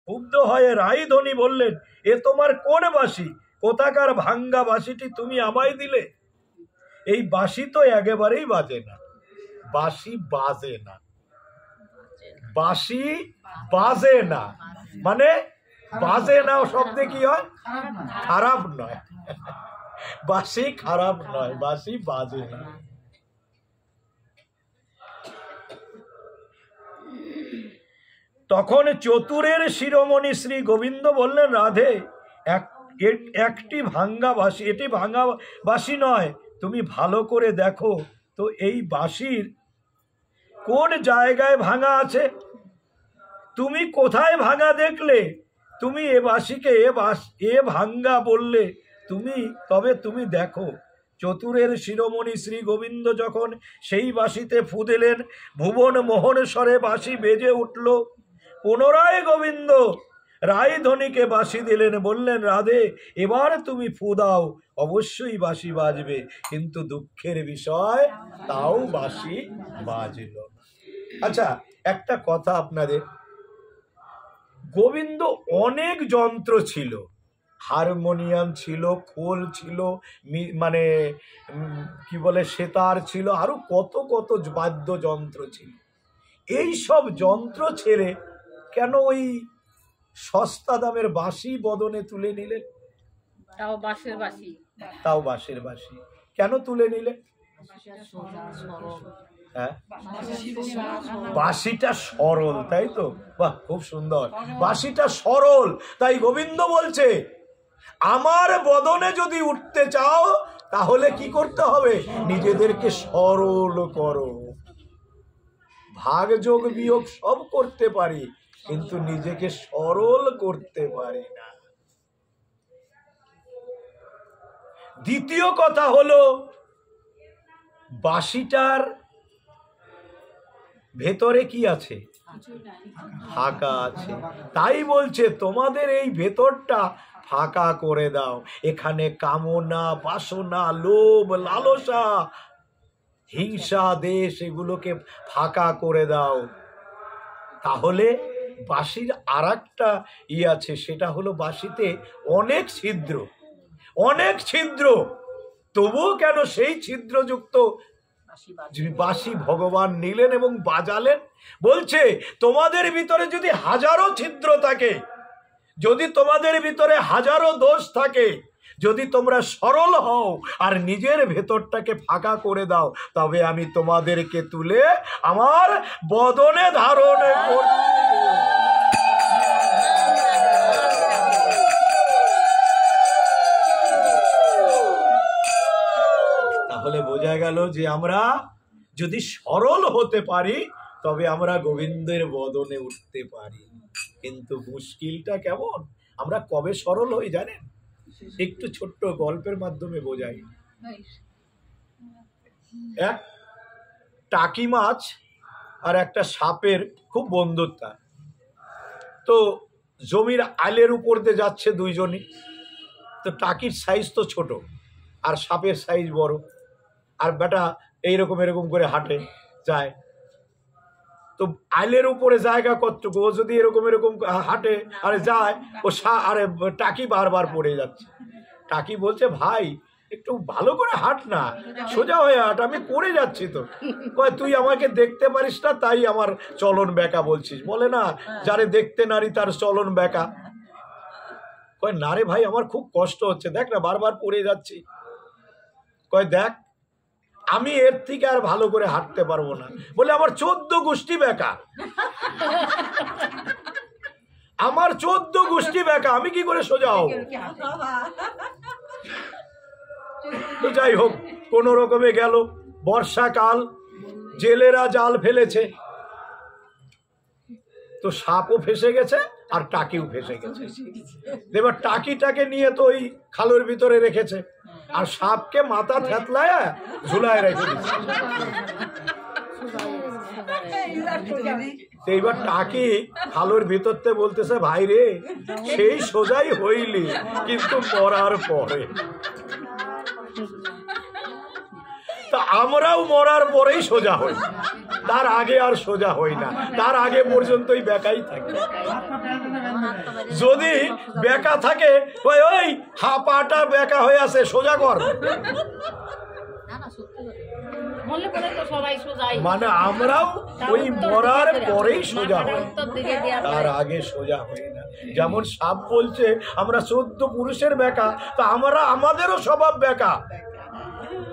মুগ্ধ হয়ে রায়ধনী বললেন, এ তোমার কোন বাঁশি? কোথাকার ভাঙ্গা বাঁশিটি তুমি আমায় দিলে? এই বাঁশি তো একেবারেই বাজে না। বাঁশি বাজে না, বাঁশি বাজে না, মানে বাজে না শব্দে কি হয়? খারাপ নয়। বাঁশি খারাপ নয়, বাঁশি বাজে না। তখন চতুরের শিরোমণি শ্রী গোবিন্দ বললেন, রাধে, একটি ভাঙ্গা বাঁশি, এটি ভাঙ্গা বাঁশি নয়, তুমি ভালো করে দেখো তো এই বাঁশির কোন জায়গায় ভাঙা আছে? তুমি কোথায় ভাঙা দেখলে? তুমি এ বাঁশিকে এ ভাঙ্গা বললে তবে তুমি দেখো। চতুরের শিরোমণি শ্রী গোবিন্দ যখন সেই বাঁশিতে ফু দিলেন, ভুবন মোহন স্বরে বাঁশি বেজে উঠল। পুনরায় গোবিন্দ রায়ধনীকে বাঁশি দিলেন, বললেন, রাধে, এবার তুমি ফু দাও, অবশ্যই বাঁশি বাজবে। কিন্তু দুঃখের বিষয়, তাও বাঁশি বাজল না। আচ্ছা, একটা কথা আপনাদের, গোবিন্দ অনেক যন্ত্র ছিল, হারমোনিয়াম ছিল, খোল ছিল, মানে কি বলে সেতার ছিল, আরো কত কত বাদ্যযন্ত্র ছিল। এই সব যন্ত্র ছেড়ে কেন ওই সস্তা দামের বাঁশি বদনে তুলে নিলেন? তাও বাঁশের বাঁশি কেন তুলে নিলেন? হ্যাঁ, বাঁশিটা সরল, তাই তো? বাহ, খুব সুন্দর, বাঁশিটা সরল। তাই গোবিন্দ বলছে, আমার বদনে যদি উঠতে চাও তাহলে কি করতে হবে? নিজেদেরকে সরল করো। ভাগ যোগ বিয়োগ সব করতে পারি, কিন্তু নিজেকে সরল করতে পারি না। দ্বিতীয় কথা হলো, বাঁশিটার ভেতরে কি আছে? ফাঁকা আছে। তাই বলছে, তোমাদের এই ভেতরটা ফাঁকা করে দাও। এখানে কামনা, বাসনা, লোভ, লালসা, হিংসা, দেশ, এগুলোকে ফাঁকা করে দাও। তাহলে বাঁশির আর একটা আছে, সেটা হলো বাঁশিতে অনেক ছিদ্র, অনেক ছিদ্র। তবুও কেন সেই ছিদ্রযুক্ত বাঁশি ভগবান নিলেন এবং বাজালেন? বলছে, তোমাদের ভিতরে যদি হাজারো ছিদ্র থাকে, যদি তোমাদের ভিতরে হাজারো দোষ থাকে, যদি তোমরা সরল হও আর নিজের ভেতরটাকে ফাঁকা করে দাও, তবে আমি তোমাদেরকে তুলে আমার বদনে ধারণ করব। তাহলে বোঝা গেল যে আমরা যদি সরল হতে পারি তবে আমরা গোবিন্দের বদনে উঠতে পারি। কিন্তু মুশকিলটা কেমন, আমরা কবে সরল হই জানেন? একটু ছোট্ট গল্পের মাধ্যমে বোঝাই। এক টাকি মাছ আর একটা সাপের খুব বন্ধুত্ব। তো জমির আলের উপর দিয়ে যাচ্ছে দুইজনই। তো টাকির সাইজ তো ছোট আর সাপের সাইজ বড়, আর বেটা এইরকম এরকম করে হাঁটে যায়। তো আইলের উপরে জায়গা কতটুকু, ও যদি এরকম এরকম হাঁটে আরে যায়, ও আরে টাকি বারবার পড়ে যাচ্ছে। টাকি বলছে, ভাই একটু ভালো করে হাঁট না, সোজা হয়ে হাঁট, আমি পড়ে যাচ্ছি তো। কয়, তুই আমাকে দেখতে পারিস না তাই আমার চলন বেঁকা বলছিস। বলে না, যারে দেখতে নারী তার চলন বেঁকা। কয়, না রে ভাই, আমার খুব কষ্ট হচ্ছে, দেখ না বারবার পড়ে যাচ্ছি। কয়, দেখ আমি এর থেকে আর ভালো করে হাঁটতে পারবো না। বলে, আমার 14 গোষ্ঠী বেঁকা, আমার 14 গোষ্ঠী বেঁকা, আমি কি করে সোজা হব? তো যাই হোক, কোন রকমে গেল। বর্ষাকাল, জেলেরা জাল ফেলেছে, তো সাপও ফেসে গেছে আর টাকিও ফেসে গেছে। এবার টাকিটাকে নিয়ে তো ওই খালের ভিতরে রেখেছে, আর সাপকে মাথা থেতলায় ঝুলায় রেখে দিচ্ছে। এইবার টাকি খালের ভিতরতে বলতেছে, ভাই রে, সেই সোজাই হইলি, কিন্তু মরার পরে। তা আমরাও মরার পরেই সোজা হই, তার আগে আর সোজা হই না, তার আগে পর্যন্তই বেকাই থাকি। যদি বেকা থাকে ওই ওই হাঁপাটা বেকা হয়ে আছে, সোজা কর। মানে আমরাও ওই মরার পরেই সোজা হই, তার আগে সোজা হই না। যেমন সাপ বলছে আমরা 14 পুরুষের বেকা, তা আমরা আমাদেরও স্বভাব বেকা,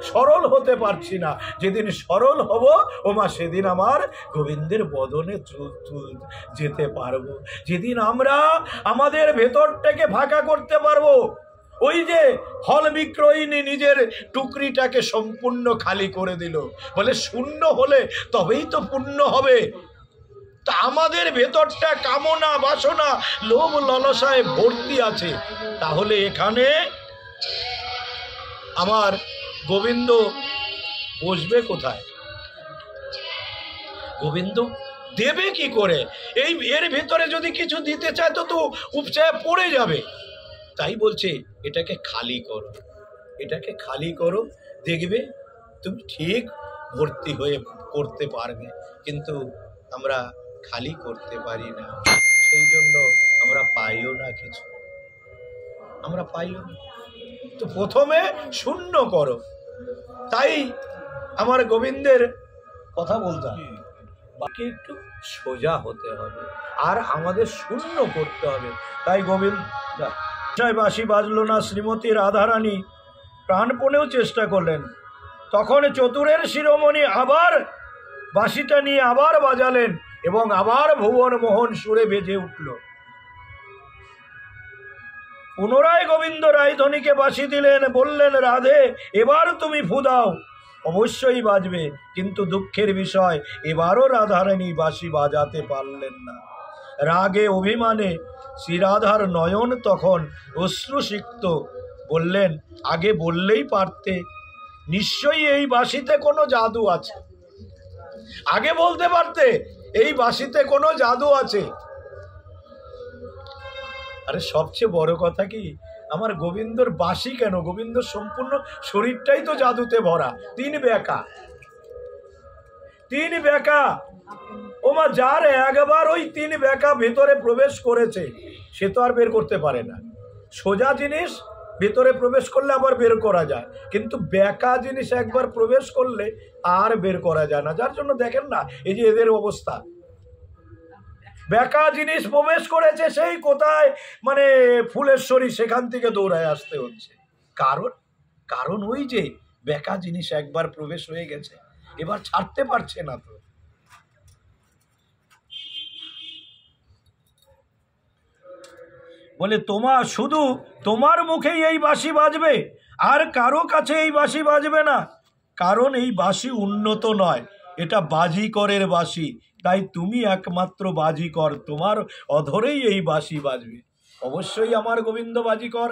সরল হতে পারছি না। যেদিন সরল হব ওমা সেদিন আমার গোবিন্দের বদনে যেতে পারবো। যেদিন আমরা আমাদের ভেতরটাকে ফাঁকা করতে পারবো, ওই যে ফল বিক্রয়িনী নিজের টুকরিটাকে সম্পূর্ণ খালি করে দিল, বলে শূন্য হলে তবেই তো পূর্ণ হবে। তা আমাদের ভেতরটা কামনা বাসনা লোভ লালসায় ভর্তি আছে, তাহলে এখানে আমার গোবিন্দ বসবে কোথায়? গোবিন্দ দেবে কি করে? এই এর ভেতরে যদি কিছু দিতে চায় তো উপচায় পড়ে যাবে। তাই বলছে এটাকে খালি করো, এটাকে খালি করো, দেখবে তুমি ঠিক ভর্তি হয়ে করতে পারবে। কিন্তু আমরা খালি করতে পারি না, সেই জন্য আমরা পাইও না কিছু, আমরা পাইও না। তো প্রথমে শূন্য করো। তাই আমার গোবিন্দের কথা বলতাম, বাকি একটু সোজা হতে হবে আর আমাদের শূন্য করতে হবে। তাই গোবিন্দ বাঁশি বাজলো না, শ্রীমতী রাধারানী প্রাণপণেও চেষ্টা করলেন। তখন চতুরের শিরোমণি আবার বাঁশিটা নিয়ে আবার বাজালেন এবং আবার ভুবন মোহন সুরে বেজে উঠল। পুনরায় গোবিন্দ রায়ধনীকে বাঁশি দিলেন, বললেন রাধে এবার তুমি ফু দাও। অবশ্যই বাজবে, কিন্তু দুঃখের বিষয় এবারও রাধারানী বাঁশি বাজাতে পারলেন না। রাগে অভিমানে শ্রীরাধার নয়ন তখন অশ্রুসিক্ত। বললেন আগে বললেই পারতে, নিশ্চয়ই এই বাঁশিতে কোনো জাদু আছে। আগে বলতে পারতে এই বাঁশিতে কোনো জাদু আছে। আরে সবচেয়ে বড় কথা কি, আমার গোবিন্দর বাঁশি কেন, গোবিন্দর সম্পূর্ণ শরীরটাই তো জাদুতে ভরা। 3 বেকা, 3 বেকা। ওমা যার একবার ওই 3 বেকা ভেতরে প্রবেশ করেছে সে তো আর বের করতে পারে না। সোজা জিনিস ভেতরে প্রবেশ করলে আবার বের করা যায়, কিন্তু বেকা জিনিস একবার প্রবেশ করলে আর বের করা যায় না। যার জন্য দেখেন না এই যে এদের অবস্থা, বেকা জিনিস প্রবেশ করেছে সেই কোথায় মানে ফুলেশ্বরী, সেখান থেকে দৌড়ায় আসতে হচ্ছে। কারণ ওই যে বেকা জিনিস একবার প্রবেশ হয়ে গেছে, এবার ছাড়তে পারছে না। তো বলে শুধু তোমার মুখেই এই বাঁশি বাজবে, আর কারো কাছে এই বাঁশি বাজবে না, কারণ এই বাঁশি উন্নত নয়, এটা বাজিকরের বাঁশি। তাই তুমি একমাত্র বাজিকর, তোমার অধরেই এই বাঁশি বাজবে। অবশ্যই আমার গোবিন্দ বাজিকর,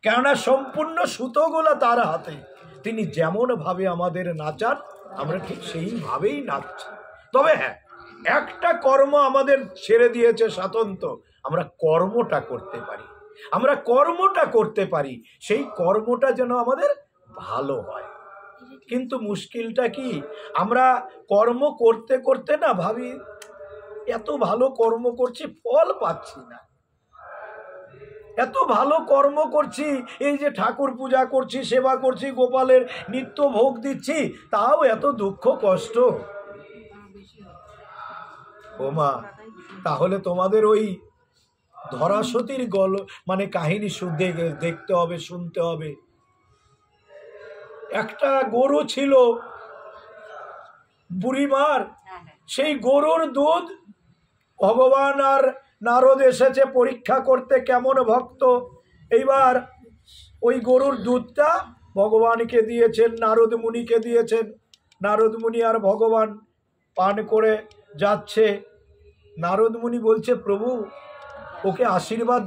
কেননা সম্পূর্ণ সুতোগুলো তার হাতে। তিনি যেমন ভাবে আমাদের নাচান আমরা ঠিক সেইভাবেই নাচছি। তবে হ্যাঁ, একটা কর্ম আমাদের ছেড়ে দিয়েছে স্বাতন্ত্র, আমরা কর্মটা করতে পারি, আমরা কর্মটা করতে পারি, সেই কর্মটা যেন আমাদের ভালো হয়। কিন্তু মুশকিলটা কি, আমরা কর্ম করতে করতে না ভাবি এত ভালো কর্ম করছি ফল পাচ্ছি না, এত ভালো কর্ম করছি, এই যে ঠাকুর পূজা করছি, সেবা করছি, গোপালের নিত্য ভোগ দিচ্ছি, তাও এত দুঃখ কষ্ট। ওমা তাহলে তোমাদের ওই ধরাসতীর মানে কাহিনী দেখতে হবে, শুনতে হবে। একটা গরু ছিল বুড়িমার, সেই গরুর দুধ ভগবান আর নারদ এসেছে পরীক্ষা করতে কেমন ভক্ত। এইবার ওই গরুর দুধটা ভগবানকে দিয়েছেন, নারদ মুনিকে দিয়েছেন। নারদ মুনি আর ভগবান পান করে যাচ্ছে। নারদ মুনি বলছে প্রভু ওকে আশীর্বাদ